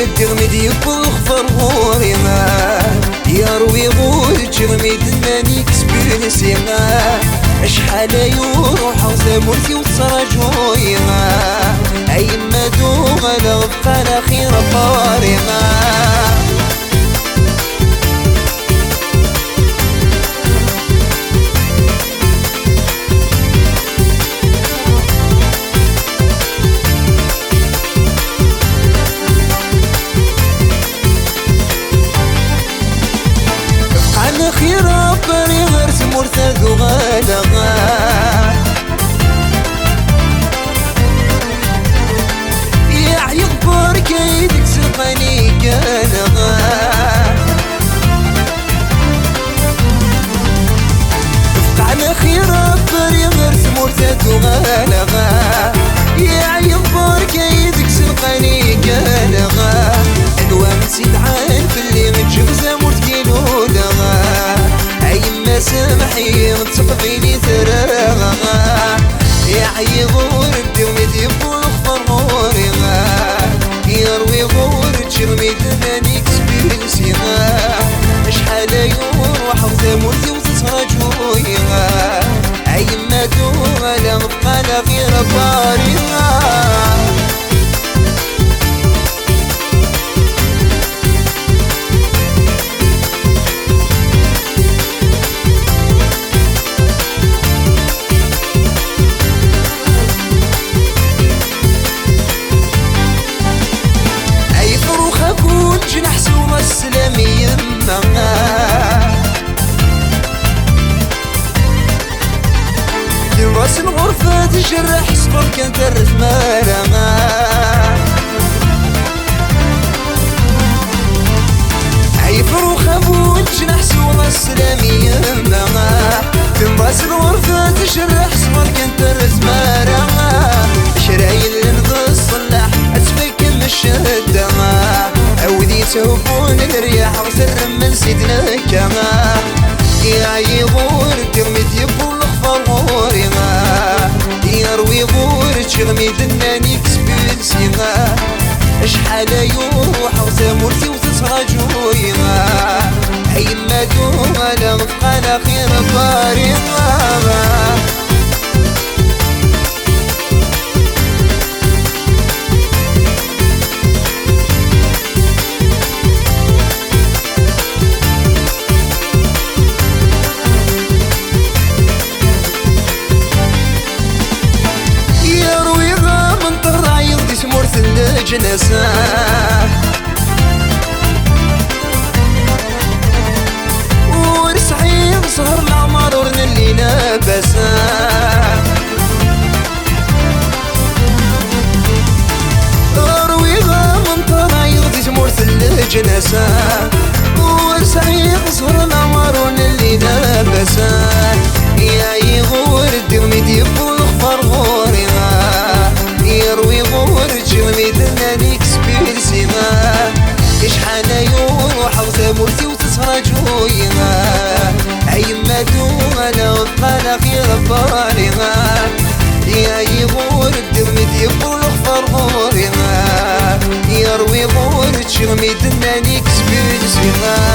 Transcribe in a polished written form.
الدغمد يبوخ فرغوري يروي غور الجغمد ناني كسبين سيما اشحال يروح زمرتي وتصرجوي اي ما دوغ لغبقى الاخير باري خيرا بري غرس مرتد وغالغا يا عيقبر كيدك سقني قالغا فقعنا خيرا بري غرس مرتد وغالغا يا عيقبر كيدك سقني قالغا انوام نسيت عين في اللي غتجوزا مرتكيلو سمحي تقبيني تراغا يا عيغور الدغمد يبوخ فرغوري يروي غور تشرمي دناني كسبين سيغا اشحال يروح وزمرتي وتسرجوي اي ما دوغا لا نبقى لا غير باري جنح سوما السلامي يما في راس الغرفة تجرح صبر كان ترث مالا عيفر وخابون جنح سوما السلامي يما في راس الغرفة تجرح صبر كان ترث مالا شرايل نغص صلح أتفك من الشدة أودي تهبون الرياح وسر من سيدنا كما يا عيغور الدغمد يبوخ فرغوري يروي غور تشغميد الناني كسبين سيغا اشحال يروح وزمرتي وتسرجوي اي ما دوغا لا نبقى لا خير باري جنسا ورسعي صهر العمر ورن اللي لابسا رويغا من طرا يغدي تمورث الجنسا ورسعي صهر العمر ورن اللي لابسا يا يغور الدغمد يبوخ فرغوري يروي غور تشغمي دناني كسبين سيما اشحال يروح وزمرتي وتسرجوي اي ما دوغا لا نبقى لا خير باري يا يغور الدغمد يبوخ فرغوري يروي غور تشغمي دناني كسبين سيما